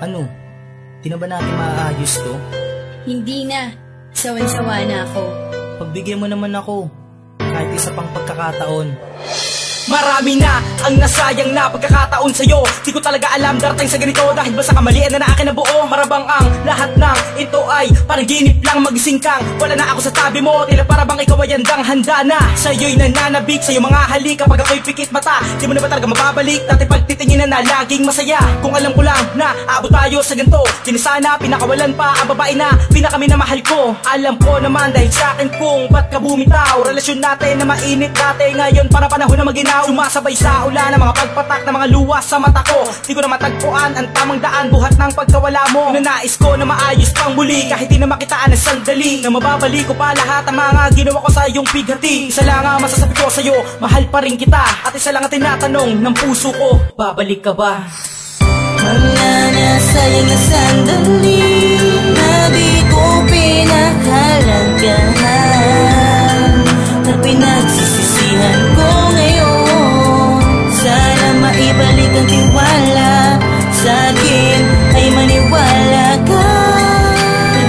Ano? Di na ba natin maaayos to? Hindi na. Sawan-sawa na ako. Pagbigyan mo naman ako. Kahit isa pang pagkakataon. Marami na ang nasayang na pagkakataon sa'yo. Di ko talaga alam darating sa ganito, dahil ba sa kamalian na akin na buo. Marabang ang lahat ng ito ay panaginip lang, magising kang wala na ako sa tabi mo. Tila parabang ikaw ay handang handa na. Sa'yo'y nananabik, sa'yo mga halik. Kapag ako'y pikit mata, di mo na ba talaga mababalik? Dati pagtitingin na laging masaya. Kung alam ko lang na abot tayo sa ganito, di na sana pinakawalan pa ang babae na pinakami na mahal ko. Alam ko naman dahil sa akin kung ba't ka bumitaw. Relasyon natin na mainit dati, ngayon para panahon na maginaw. Sumasabay sa ulan ng mga pagpatak ng mga luwas sa mata ko. Di ko na matagpuan ang tamang daan buhat ng pagkawala mo. Nanais ko na maayos pang muli, kahit di na makitaan ng sandali, na mababalik ko pa lahat ang mga ginawa ko sa iyong bighati. Isa lang ang masasabi ko sa'yo, mahal pa rin kita. At isa lang ang tinatanong ng puso ko, babalik ka ba? Mga nasayang na sandali na di ko pinahalagahan, na pinagsisisihan ko ngayon. Sana maibalik ang tiwala sa'kin, ay maniwala ka.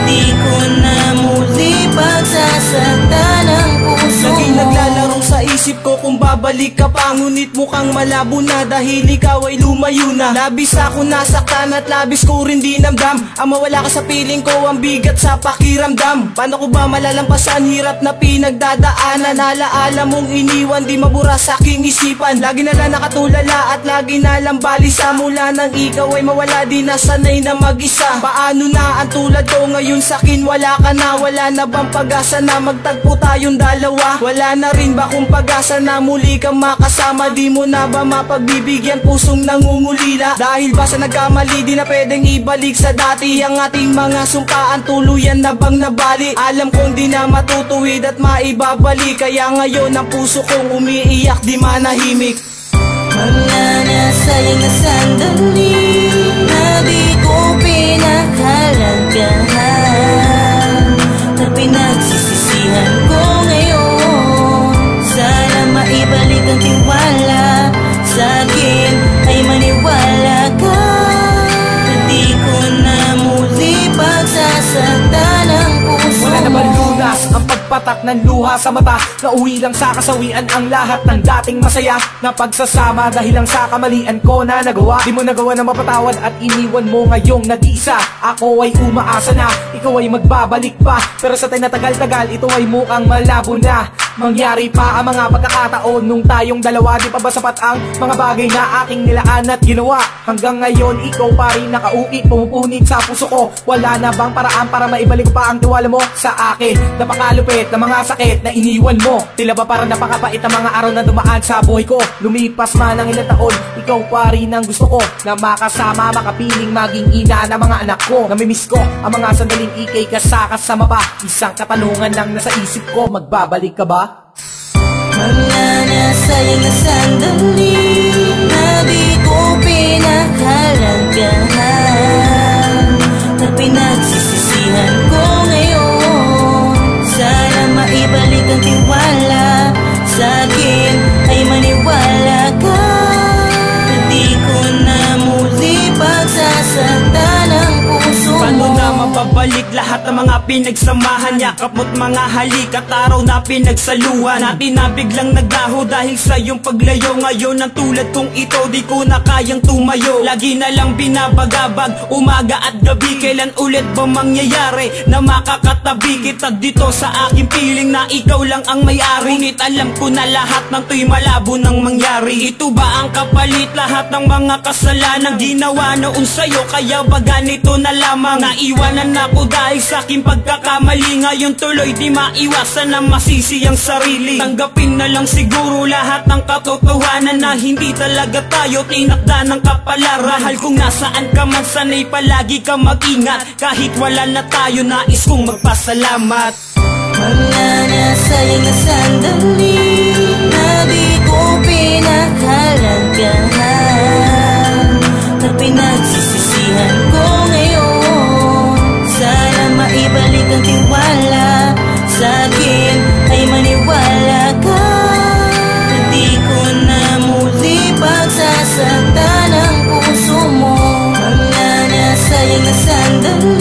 Di ko na muli pagsasaktan ang puso. Laging naglalarong sa isip ko kung babalik ka pa, ngunit mukhang malabo na dahil ikaw ay lumayo na. Labis ako nasaktan at labis ko rin dinamdam. Ang mawala ka sa piling ko, ang bigat sa pakiramdam. Paano ko ba malalampasan hirap na pinagdadaanan? Alaala mong iniwan, di mabura sa aking isipan. Lagi na lang nakatulala at lagi na lang balisa. Mula nang ikaw ay mawala, di na sanay na mag-isa. Paano na ang tulad ko ngayon sa'kin wala ka na? Wala na bang pag-asa na magtagpo tayong dalawa? Wala na rin ba kung pag-asa na muli kang makasama? Di mo na ba mapagbibigyan pusong nangungulila? Dahil ba sa nagkamali, di na pwedeng ibalik sa dati ang ating mga sumpaan, tuluyan na bang nabali? Alam kong di na matutuwid at maibabalik, kaya ngayon ang puso kong umiiyak, di manahimik. Mga nasayang na sandali na di ko pinahalagahan, na pinagsisisihan ko ngayon. Sana maibalik ang tiwala sa'kin, ay maniwala ka. Di ko na muli pagsasaktan ang puso. Wala na ba lunas ang pagpatak ng luha sa mata? Nauwi lang sa kasawian ang lahat ng dating masaya na pagsasama, dahil lang sa kamalian ko na nagawa. Di mo nagawa na mapatawad at iniwan mo ngayong nag-iisa. Ako ay umaasa na ikaw ay magbabalik pa, pero sa tinatagal-tagal ito ay mukhang malabo na. Mangyari pa ang mga pagkakataon nung tayong dalawa. Di pa ba sapat ang mga bagay na aking nilaan at ginawa? Hanggang ngayon ikaw pa rin nakauwi, pumupunit sa puso ko. Wala na bang paraan para maibalik pa ang tiwala mo sa akin? Napakalupit na mga sakit na iniwan mo. Tila ba parang napakapait ang mga araw na dumaan sa buhay ko? Lumipas man ang ilang taon, ikaw pa rin ang gusto ko na makasama, makapiling, maging ina ng mga anak ko. Namimiss ko ang mga sandaling ikay kasama pa. Isang katanungan lang nasa isip ko, magbabalik ka ba? Mga nasayang na sandali na di ko pinahalagahan, na pinagsisisihan ko ngayon. Sana maibalik ang tiwala sa'kin, ay maniwala ka. Di ko na muli pagsasaktan ang puso mo. Paano na mababalik lahat ng mga pinagsamahan? Yakap mo't mga halik at araw na pinagsaluhan natin na biglang naglaho dahil sa iyong paglayo. Ngayon ang tulad kong ito, di ko na kayang tumayo. Lagi na lang binabagabag umaga at gabi. Kailan ulit ba mangyayari na makakatabi kita dito sa aking piling na ikaw lang ang may-ari? Ngunit alam ko na lahat ng to'y malabo nang mangyari. Ito ba ang kapalit lahat ng mga kasalanan ginawa noon sa'yo? Kaya ba ganito na lamang? Naiwanan ako dahil sa aking pagkakamali. Ngayon tuloy di maiwasan na masisi ang sarili. Tanggapin na lang siguro lahat ng katotohanan na hindi talaga tayo tinakda ng kapalaran. Mahal kung nasaan ka man, sanay palagi ka mag-ingat. Kahit wala na tayo, nais kong magpasalamat. Mga nasayang na sandali na di ko pinahalagahan, na pinagsisisihan ko ngayon. Sana maibalik ang tiwala sa'kin, ay maniwala ka. Di ko na muli pagsasaktan ang puso mo. Mga nasa dalawa.